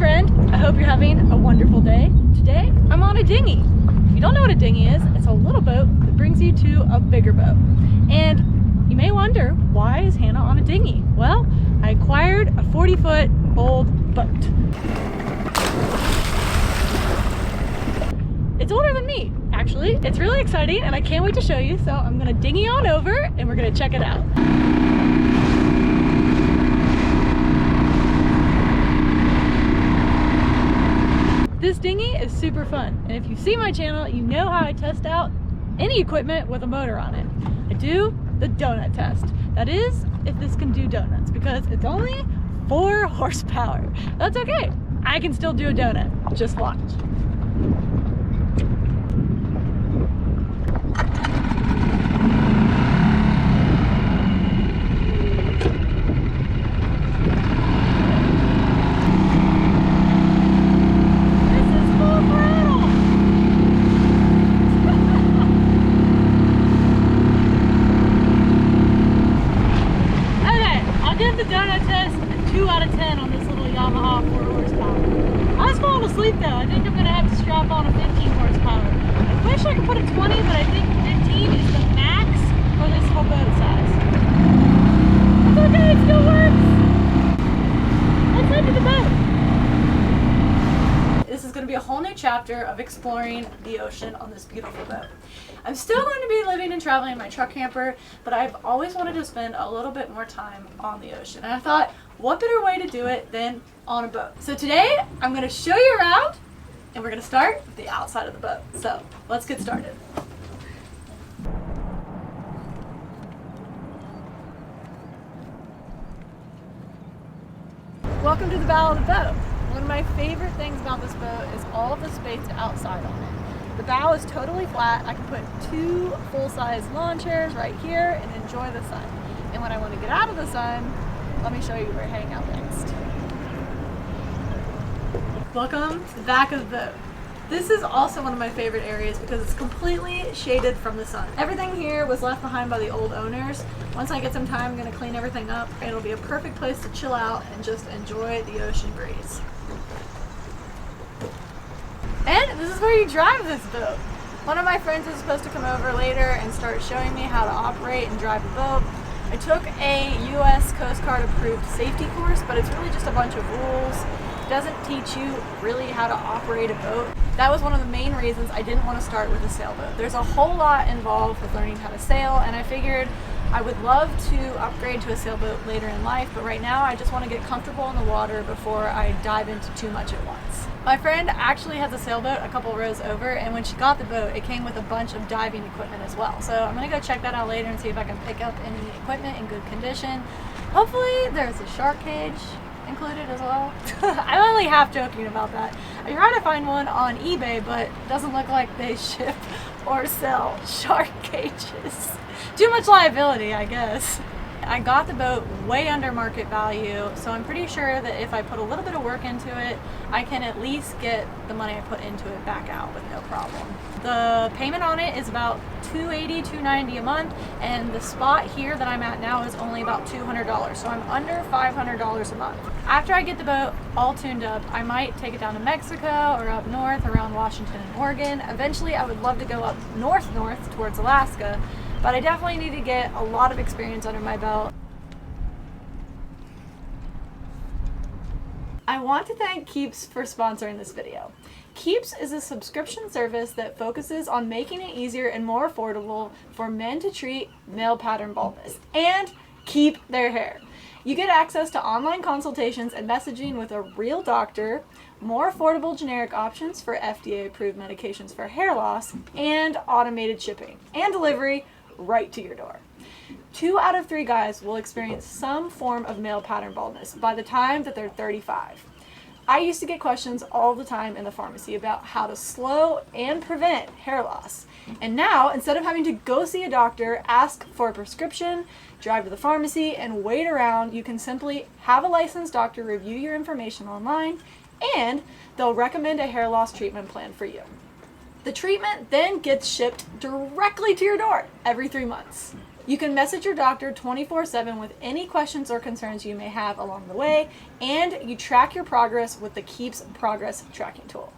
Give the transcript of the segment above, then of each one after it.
friend, I hope you're having a wonderful day. Today, I'm on a dinghy. If you don't know what a dinghy is, it's a little boat that brings you to a bigger boat. And you may wonder, why is Hannah on a dinghy? Well, I acquired a 40-foot old boat. It's older than me, actually. It's really exciting and I can't wait to show you, so I'm gonna dinghy on over and we're gonna check it out. This dinghy is super fun, and if you see my channel, you know how I test out any equipment with a motor on it. I do the donut test. That is, if this can do donuts, because it's only 4 horsepower. That's okay. I can still do a donut. Just watch. The donut test a 2 out of 10 on this little Yamaha 4 horsepower. I was falling asleep though. I think I'm gonna have to strap on a 15 horsepower. I wish I could put a 20, but I think 15 is the max for this whole boat size. That's okay, it still works. Let's head to the boat. This is gonna be a whole new chapter of exploring the ocean on this beautiful boat. I'm still going to be living and traveling in my truck camper, but I've always wanted to spend a little bit more time on the ocean. And I thought, what better way to do it than on a boat? So today, I'm going to show you around, and we're going to start with the outside of the boat. So let's get started. Welcome to the bow of the boat. One of my favorite things about this boat is all of the space outside on it. The bow is totally flat. I can put 2 full-size lawn chairs right here and enjoy the sun. And when I want to get out of the sun, let me show you where we're heading out next. Welcome to the back of the boat. This is also one of my favorite areas because it's completely shaded from the sun. Everything here was left behind by the old owners. Once I get some time, I'm going to clean everything up. It'll be a perfect place to chill out and just enjoy the ocean breeze. And this is where you drive this boat. One of my friends is supposed to come over later and start showing me how to operate and drive the boat. I took a U.S. Coast Guard approved safety course, but it's really just a bunch of rules. It doesn't teach you really how to operate a boat. That was one of the main reasons I didn't want to start with a sailboat. There's a whole lot involved with learning how to sail, and I figured I would love to upgrade to a sailboat later in life, but right now I just want to get comfortable in the water before I dive into too much at once. My friend actually has a sailboat a couple rows over, and when she got the boat, it came with a bunch of diving equipment as well. So I'm going to go check that out later and see if I can pick up any equipment in good condition. Hopefully there's a shark cage included as well. I'm only half joking about that. I tried to find one on eBay, but it doesn't look like they ship or sell shark cages. Too much liability, I guess. I got the boat way under market value, so I'm pretty sure that if I put a little bit of work into it, I can at least get the money I put into it back out with no problem. The payment on it is about $280, $290 a month, and the spot here that I'm at now is only about $200, so I'm under $500 a month. After I get the boat all tuned up, I might take it down to Mexico or up north around Washington and Oregon. Eventually, I would love to go up north towards Alaska, but I definitely need to get a lot of experience under my belt. I want to thank Keeps for sponsoring this video. Keeps is a subscription service that focuses on making it easier and more affordable for men to treat male pattern baldness and keep their hair. You get access to online consultations and messaging with a real doctor, more affordable generic options for FDA-approved medications for hair loss, and automated shipping and delivery right to your door. 2 out of 3 guys will experience some form of male pattern baldness by the time that they're 35. I used to get questions all the time in the pharmacy about how to slow and prevent hair loss. And now, instead of having to go see a doctor, ask for a prescription, drive to the pharmacy, and wait around, you can simply have a licensed doctor review your information online, and they'll recommend a hair loss treatment plan for you. The treatment then gets shipped directly to your door every 3 months. You can message your doctor 24/7 with any questions or concerns you may have along the way, and you track your progress with the Keeps Progress Tracking tool.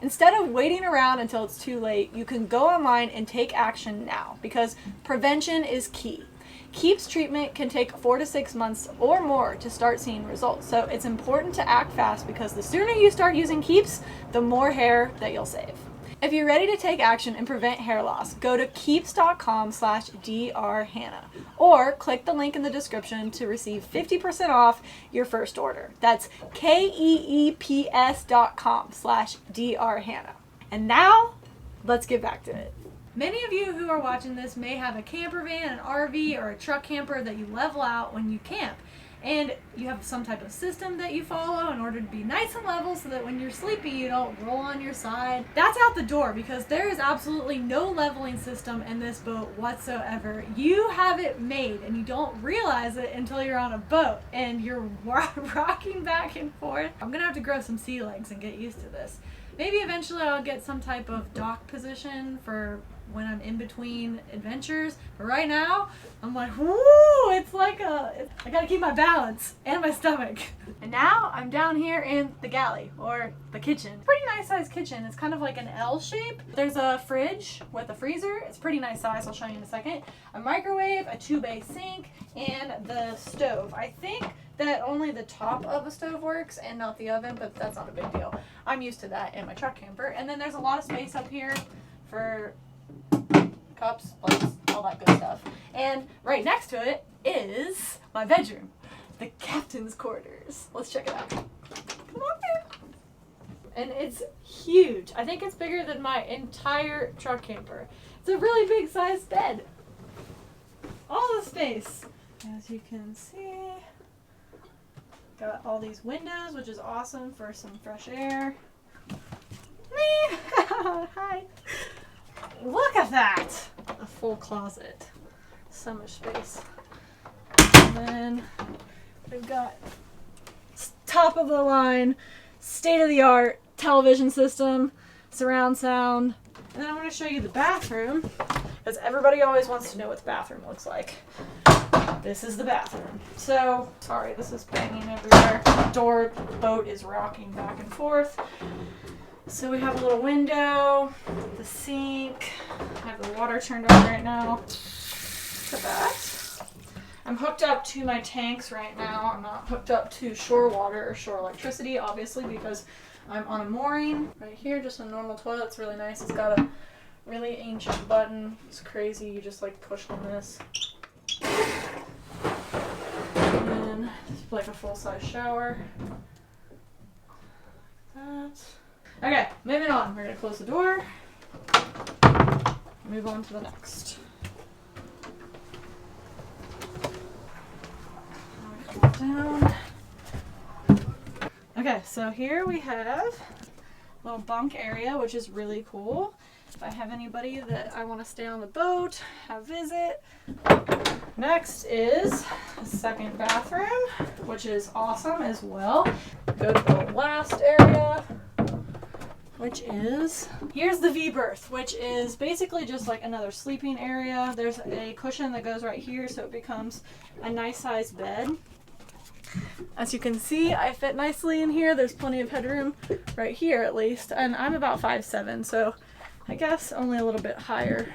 Instead of waiting around until it's too late, you can go online and take action now, because prevention is key. Keeps treatment can take 4 to 6 months or more to start seeing results, so it's important to act fast, because the sooner you start using Keeps, the more hair that you'll save. If you're ready to take action and prevent hair loss, go to keeps.com/drhannah or click the link in the description to receive 50% off your first order. That's keeps.com/drhannah. And now, let's get back to it. Many of you who are watching this may have a camper van, an RV, or a truck camper that you level out when you camp. And you have some type of system that you follow in order to be nice and level so that when you're sleepy you don't roll on your side. That's out the door, because there is absolutely no leveling system in this boat whatsoever. You have it made and you don't realize it until you're on a boat and you're rocking back and forth. I'm gonna have to grow some sea legs and get used to this. Maybe eventually I'll get some type of dock position for when I'm in between adventures. But right now, I'm like, whoo, it's like I gotta keep my balance and my stomach. And now I'm down here in the galley, or the kitchen. Pretty nice sized kitchen. It's kind of like an L shape. There's a fridge with a freezer. It's pretty nice size, I'll show you in a second. A microwave, a 2-bay sink, and the stove. I think that only the top of the stove works and not the oven, but that's not a big deal. I'm used to that in my truck camper. And then there's a lot of space up here for cups, plates, all that good stuff. And right next to it is my bedroom, the captain's quarters. Let's check it out. Come on in. And it's huge. I think it's bigger than my entire truck camper. It's a really big sized bed. All the space. As you can see, got all these windows, which is awesome for some fresh air. Me! Hi. Look at that! A full closet. So much space. And then we've got top of the line, state of the art television system, surround sound. And then I'm going to show you the bathroom, because everybody always wants to know what the bathroom looks like. This is the bathroom. So, sorry, this is banging everywhere. The boat is rocking back and forth. So we have a little window, the sink. I have the water turned on right now. Look at that. I'm hooked up to my tanks right now. I'm not hooked up to shore water or shore electricity, obviously, because I'm on a mooring. Right here, just a normal toilet. It's really nice. It's got a really ancient button. It's crazy. You just like push on this. And then it's like a full-size shower. Like that. Okay, moving on. We're going to close the door. Move on to the next. Down. Okay, so here we have a little bunk area, which is really cool. If I have anybody that I want to stay on the boat, have visit. Next is a second bathroom, which is awesome as well. Go to the last area, which is, here's the V-berth, which is basically just like another sleeping area. There's a cushion that goes right here, so it becomes a nice sized bed. As you can see, I fit nicely in here. There's plenty of headroom right here at least, and I'm about 5'7", so I guess only a little bit higher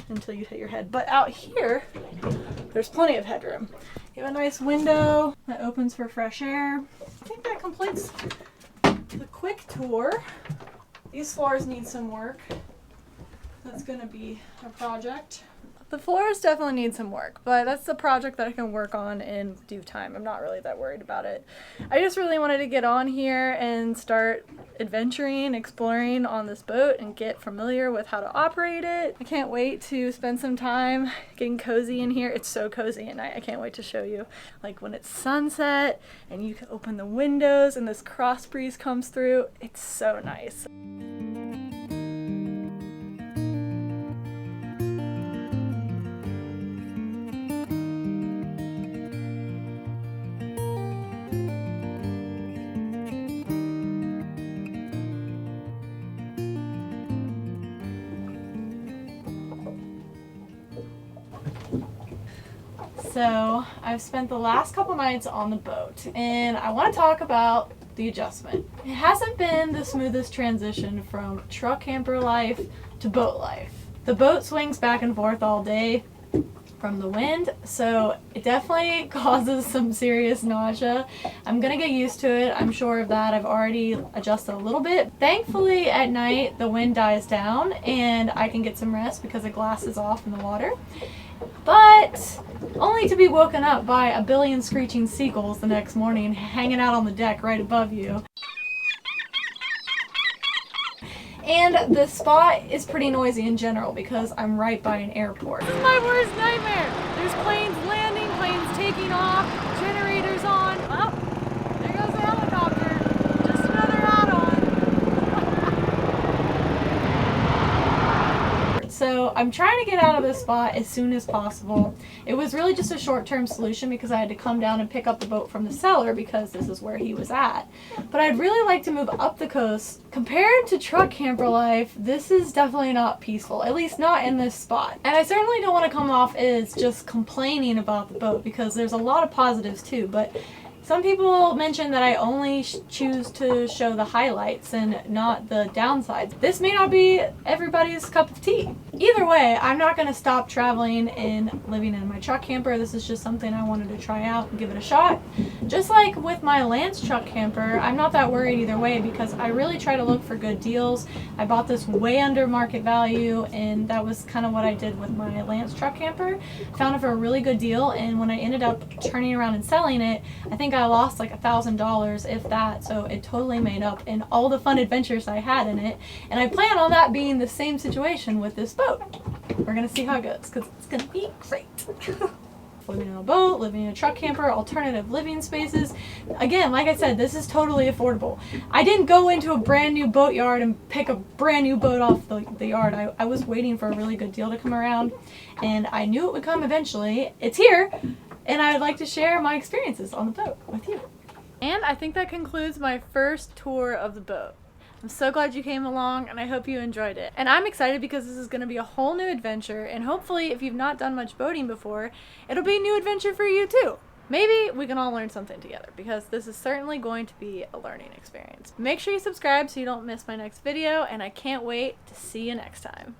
until you hit your head. But out here, there's plenty of headroom. You have a nice window that opens for fresh air. I think that completes the quick tour. These floors need some work. That's gonna be a project. The floors definitely need some work, but that's the project that I can work on in due time. I'm not really that worried about it. I just really wanted to get on here and start adventuring, exploring on this boat and get familiar with how to operate it. I can't wait to spend some time getting cozy in here. It's so cozy at night. I can't wait to show you. Like when it's sunset and you can open the windows and this cross breeze comes through. It's so nice. So I've spent the last couple nights on the boat, and I want to talk about the adjustment. It hasn't been the smoothest transition from truck camper life to boat life. The boat swings back and forth all day from the wind, so it definitely causes some serious nausea. I'm gonna get used to it, I'm sure of that. I've already adjusted a little bit. Thankfully at night the wind dies down and I can get some rest because the glass is off in the water, but only to be woken up by a billion screeching seagulls the next morning hanging out on the deck right above you. And the spot is pretty noisy in general because I'm right by an airport. This is my worst nightmare. There's planes landing, planes taking off, generators on. Oh, there goes the helicopter. Just another add-on. So I'm trying to get out of this spot as soon as possible. It was really just a short-term solution because I had to come down and pick up the boat from the seller because this is where he was at. But I'd really like to move up the coast. Compared to truck camper life, this is definitely not peaceful, at least not in this spot. And I certainly don't want to come off as just complaining about the boat because there's a lot of positives too, but some people mention that I only choose to show the highlights and not the downsides. This may not be everybody's cup of tea. Either way, I'm not going to stop traveling and living in my truck camper. This is just something I wanted to try out and give it a shot. Just like with my Lance truck camper, I'm not that worried either way because I really try to look for good deals. I bought this way under market value, and that was kind of what I did with my Lance truck camper. Found it for a really good deal, and when I ended up turning around and selling it, I think I lost like $1,000, if that, so it totally made up in all the fun adventures I had in it, and I plan on that being the same situation with this boat. We're gonna see how it goes because it's gonna be great. Living in a boat, living in a truck camper, alternative living spaces. Again, like I said, this is totally affordable. I didn't go into a brand new boat yard and pick a brand new boat off the yard. I was waiting for a really good deal to come around, and I knew it would come eventually. It's here, and I would like to share my experiences on the boat with you. And I think that concludes my first tour of the boat. I'm so glad you came along, and I hope you enjoyed it. And I'm excited because this is going to be a whole new adventure, and hopefully if you've not done much boating before, it'll be a new adventure for you too. Maybe we can all learn something together because this is certainly going to be a learning experience. Make sure you subscribe so you don't miss my next video, and I can't wait to see you next time.